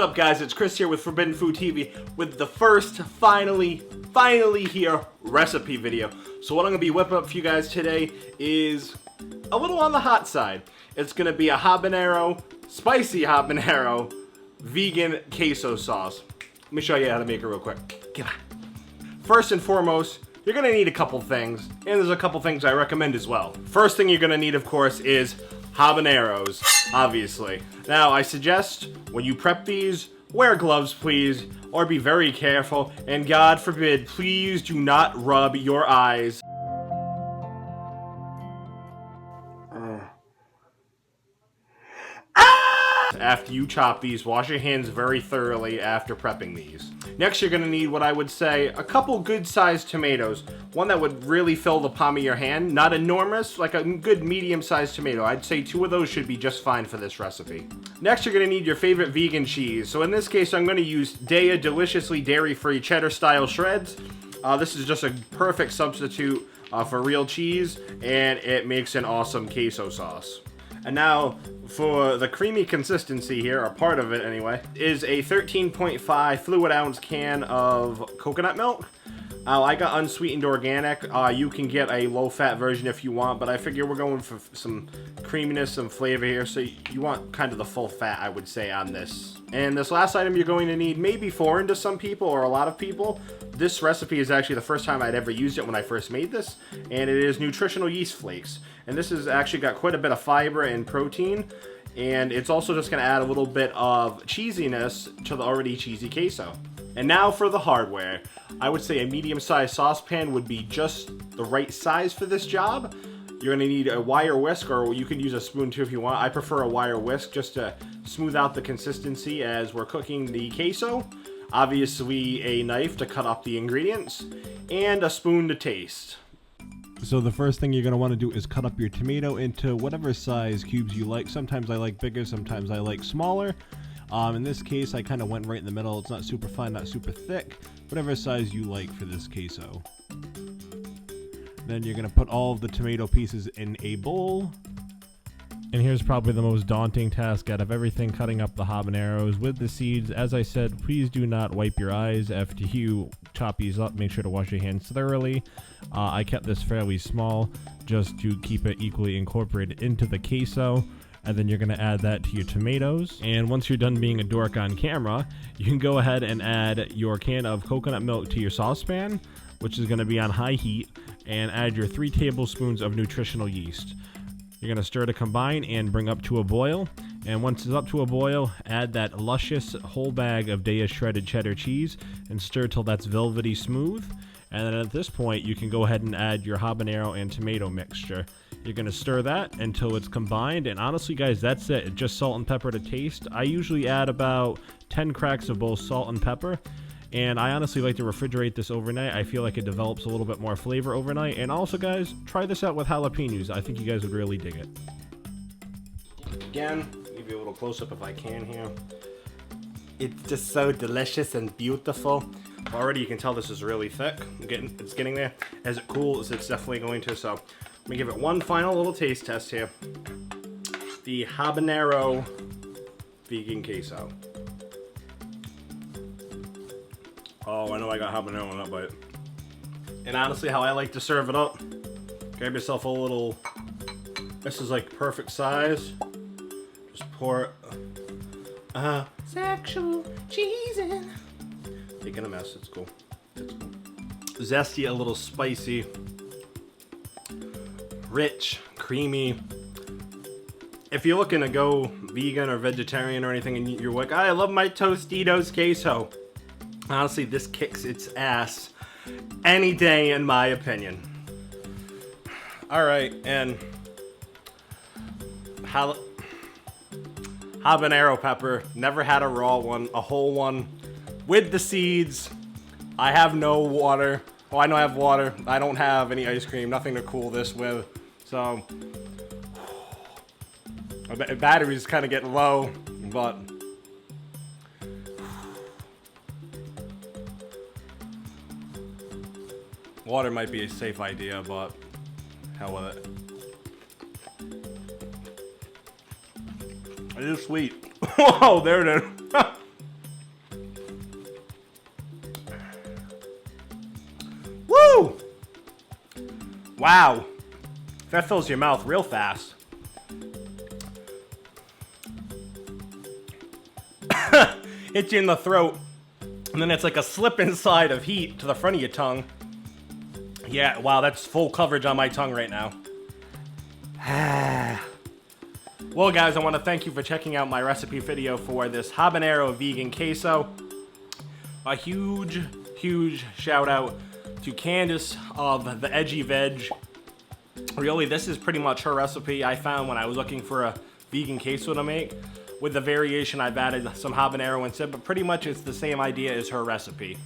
up, guys? It's Chris here with Forbidden Food TV with the first, finally here, recipe video. So what I'm going to be whipping up for you guys today is a little on the hot side. It's going to be a habanero, spicy habanero, vegan queso sauce. Let me show you how to make it real quick. Come on. First and foremost, you're going to need a couple things, and there's a couple things I recommend as well. First thing you're going to need, of course, is habaneros, obviously. Now, I suggest when you prep these, wear gloves, please, or be very careful, and God forbid, please do not rub your eyes. After you chop these, wash your hands very thoroughly after prepping these. Next, you're gonna need what I would say a couple good-sized tomatoes. One that would really fill the palm of your hand, not enormous, like a good medium-sized tomato. I'd say 2 of those should be just fine for this recipe. Next, you're gonna need your favorite vegan cheese. So in this case, I'm gonna use Daym deliciously dairy-free cheddar-style shreds. This is just a perfect substitute for real cheese, and it makes an awesome queso sauce. And now, for the creamy consistency here, or part of it anyway, is a 13.5 fluid ounce can of coconut milk. I got unsweetened organic. You can get a low-fat version if you want, but I figure we're going for some creaminess, some flavor here, so you want kind of the full fat, I would say, on this. And this last item you're going to need may be foreign to some people, or a lot of people. This recipe is actually the first time I'd ever used it when I first made this, and it is nutritional yeast flakes. And this has actually got quite a bit of fiber and protein, and it's also just going to add a little bit of cheesiness to the already cheesy queso. And now for the hardware. I would say a medium-sized saucepan would be just the right size for this job. You're going to need a wire whisk, or you can use a spoon too if you want. I prefer a wire whisk just to smooth out the consistency as we're cooking the queso. Obviously a knife to cut up the ingredients, and a spoon to taste. So the first thing you're going to want to do is cut up your tomato into whatever size cubes you like. Sometimes I like bigger, sometimes I like smaller. In this case, I kind of went right in the middle. It's not super fine, not super thick. Whatever size you like for this queso. Then you're going to put all of the tomato pieces in a bowl. And here's probably the most daunting task out of everything, cutting up the habaneros with the seeds. As I said, please do not wipe your eyes after you chop these up. Make sure to wash your hands thoroughly. I kept this fairly small just to keep it equally incorporated into the queso. And then you're going to add that to your tomatoes. And once you're done being a dork on camera, you can go ahead and add your can of coconut milk to your saucepan, which is going to be on high heat, and add your 3 tablespoons of nutritional yeast. You're going to stir to combine and bring up to a boil. And once it's up to a boil, add that luscious whole bag of Daym shredded cheddar cheese and stir till that's velvety smooth. And then at this point, you can go ahead and add your habanero and tomato mixture. You're going to stir that until it's combined, and honestly, guys, that's it. Just salt and pepper to taste. I usually add about 10 cracks of both salt and pepper, and I honestly like to refrigerate this overnight. I feel like it develops a little bit more flavor overnight. And also, guys, try this out with jalapenos. I think you guys would really dig it. Again, give you a little close-up if I can here. It's just so delicious and beautiful. Already you can tell this is really thick. It's getting there. As it cools, it's definitely going to. So let me give it one final little taste test here. The habanero vegan queso. Oh, I know I got habanero in that bite. And honestly, how I like to serve it up, grab yourself a little, this is like perfect size. Just pour it. Sexual cheese in. Taking a mess, it's cool. It's cool. Zesty, a little spicy, rich, creamy. If you're looking to go vegan or vegetarian or anything and you're like, I love my Tostitos queso, honestly, this kicks its ass any day in my opinion. Alright, and habanero pepper. Never had a raw one, a whole one with the seeds. I have no water. Oh, I know I have water. I don't have any ice cream, nothing to cool this with. So, battery's kind of getting low, but water might be a safe idea, but hell with it. It is sweet. Whoa, there it is. Wow. That fills your mouth real fast. Hits you in the throat. And then it's like a slip inside of heat to the front of your tongue. Yeah, wow, that's full coverage on my tongue right now. Well, guys, I want to thank you for checking out my recipe video for this habanero vegan queso. A huge, huge shout out to Candace of the Edgy Veg. Really, this is pretty much her recipe I found when I was looking for a vegan queso to make. With the variation, I've added some habanero instead, but pretty much it's the same idea as her recipe.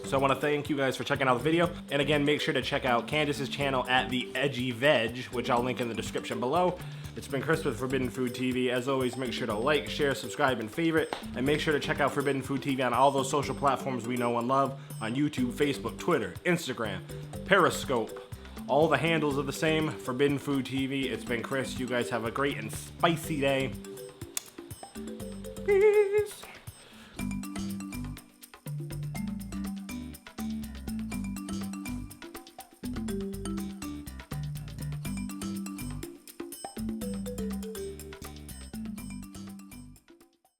So I want to thank you guys for checking out the video. And again, make sure to check out Candace's channel at the Edgy Veg, which I'll link in the description below. It's been Chris with Forbidden Food TV. As always, make sure to like, share, subscribe, and favorite. And make sure to check out Forbidden Food TV on all those social platforms we know and love. On YouTube, Facebook, Twitter, Instagram, Periscope. All the handles are the same, Forbidden Food TV. It's been Chris. You guys have a great and spicy day.